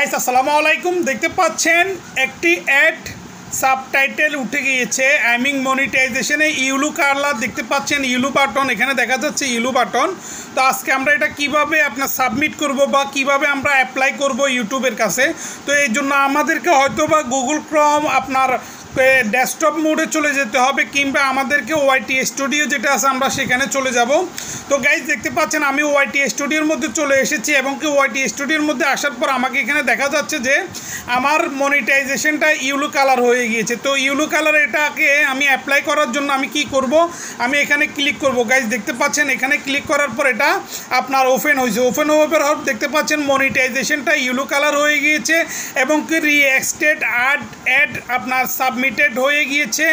Guys আসসালামু আলাইকুম। দেখতে পাচ্ছেন একটি অ্যাড সাবটাইটেল উঠে গিয়েছে অ্যামিং মনিটাইজেশনে। ইউলু কালার দেখতে পাচ্ছেন, ইউলু বাটন এখানে দেখা যাচ্ছে, ইউলু বাটন। তো আজকে আমরা এটা কিভাবে আপনার সাবমিট করব বা কিভাবে আমরা অ্যাপ্লাই করব ইউটিউবের কাছে। তো এই জন্য আমাদেরকে হয়তো বা গুগল ক্রোম আপনার ডেস্কটপ মোডে চলে যেতে হবে, কিংবা আমাদেরকে ওয়াইটি স্টুডিও যেটা আছে আমরা সেখানে চলে যাব। তো গাইজ দেখতে পাচ্ছেন আমি ওয়াইটি স্টুডিওর মধ্যে চলে এসেছি, এবং কি ওয়াইটি স্টুডিওর মধ্যে আসার পর আমাকে এখানে দেখা যাচ্ছে যে আমার মনিটাইজেশনটা ইউলু কালার হয়ে গিয়েছে। তো ইউলু কালার এটাকে আমি অ্যাপ্লাই করার জন্য আমি কি করব, আমি এখানে ক্লিক করব। গাইজ দেখতে পাচ্ছেন এখানে ক্লিক করার পর এটা আপনার ওপেন হয়েছে। ওপেন হওয়ার পর দেখতে পাচ্ছেন মনিটাইজেশনটা ইউলু কালার হয়ে গিয়েছে, এবং কি রিএক্সটেড অ্যাড আপনার সাবমিটেড হয়ে গিয়েছে।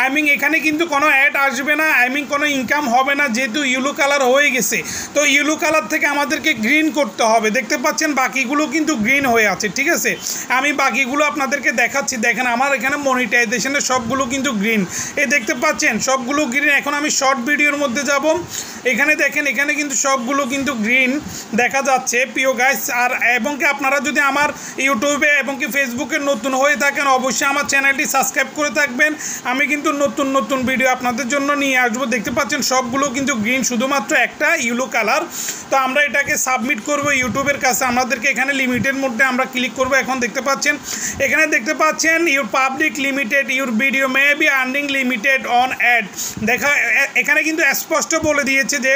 আই এখানে কিন্তু কোনো অ্যাড আসবে না, কোনো ইনকাম হবে না, যেহেতু ইউলু কালার হয়ে গেছে। তো ইউলু কালার থেকে আমাদেরকে গ্রিন করতে হবে। দেখতে পাচ্ছেন বাকিগুলো কিন্তু গ্রিন হয়ে আছে, ঠিক আছে। আমি বাকিগুলো আপনাদেরকে দেখাচ্ছি। দেখেন আমার এখানে মনিটাইজেশনের সবগুলো কিন্তু গ্রিন, এই দেখতে পাচ্ছেন সবগুলো গ্রিন। এখন আমি শর্ট ভিডিওর মধ্যে যাব, এখানে দেখেন এখানে কিন্তু সবগুলো কিন্তু গ্রিন দেখা যাচ্ছে প্রিয় গাইস। আর এবং কি আপনারা যদি আমার ইউটিউবে এবং কি ফেসবুকে নতুন হয়ে থাকেন, অবশ্যই আমার চ্যানেলটি সাবস্ক্রাইব করে থাকবেন। আমি কিন্তু নতুন নতুন ভিডিও আপনাদের জন্য নিয়ে আসবো। দেখতে পাচ্ছেন সবগুলো কিন্তু গ্রিন, শুধুমাত্র একটা ইউলু কালার। তো আমরা এটাকে সাবমিট করব ইউটিউবের কাছে। আমাদেরকে এখানে লিমিটেড মধ্যে আমরা ক্লিক করব। এখন দেখতে পাচ্ছেন এখানে দেখতে পাচ্ছেন your public limited, your video may be earning limited on ad. দেখা এখানে কিন্তু স্পষ্ট বলে দিয়েছে যে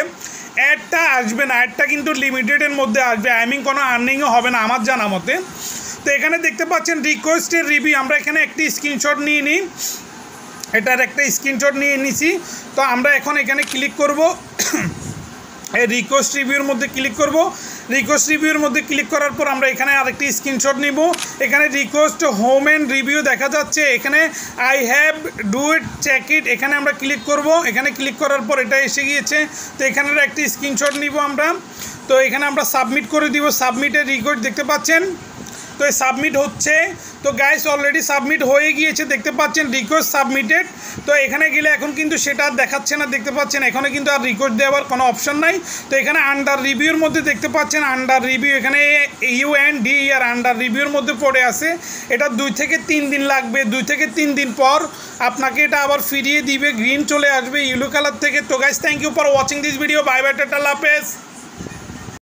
অ্যাডটা আসবে না, অ্যাডটা কিন্তু লিমিটেডের মধ্যে আসবে। কোনো আর্নিংও হবে না আমার জানা মতে। তো এখানে দেখতে পাচ্ছেন রিকোয়েস্টের রিভিউ, আমরা এখানে একটি স্ক্রিনশট নিয়ে নিই, এটার একটা স্ক্রিনশট নিয়ে নিছি। তো আমরা এখন এখানে ক্লিক করব, এই রিকোয়েস্ট রিভিউর মধ্যে ক্লিক করব। রিকোয়েস্ট রিভিউর মধ্যে ক্লিক করার পর আমরা এখানে আরেকটি স্ক্রিনশট নিব। এখানে রিকোয়েস্ট হোম অ্যান্ড রিভিউ দেখা যাচ্ছে, এখানে I have do it check it, এখানে আমরা ক্লিক করব। এখানে ক্লিক করার পর এটা এসে গিয়েছে। তো এখানের একটি স্ক্রিনশট নিব আমরা। তো এখানে আমরা সাবমিট করে দিব। সাবমিটের রিকোয়েস্ট দেখতে পাচ্ছেন, তো এই সাবমিট হচ্ছে। তো গাইস অলরেডি সাবমিট হয়ে গিয়েছে, দেখতে পাচ্ছেন রিকোয়েস্ট সাবমিটেড। তো এখানে গেলে এখন কিন্তু সেটা আর দেখাচ্ছে না, দেখতে পাচ্ছেন এখানে কিন্তু আর রিকোয়েস্ট দেওয়ার কোনো অপশন নাই। তো এখানে আন্ডার রিভিউর মধ্যে দেখতে পাচ্ছেন আন্ডার রিভিউ, এখানে UND আর আন্ডার রিভিউর মধ্যে পড়ে আছে। এটা 2 থেকে 3 দিন লাগবে। 2 থেকে 3 দিন পর আপনাকে এটা আবার ফিরিয়ে দিবে, গ্রিন চলে আসবে ইউলু কালার থেকে। তো guys thank you for watching this video. Bye bye, টাটা, আল্লাহ হাফেজ।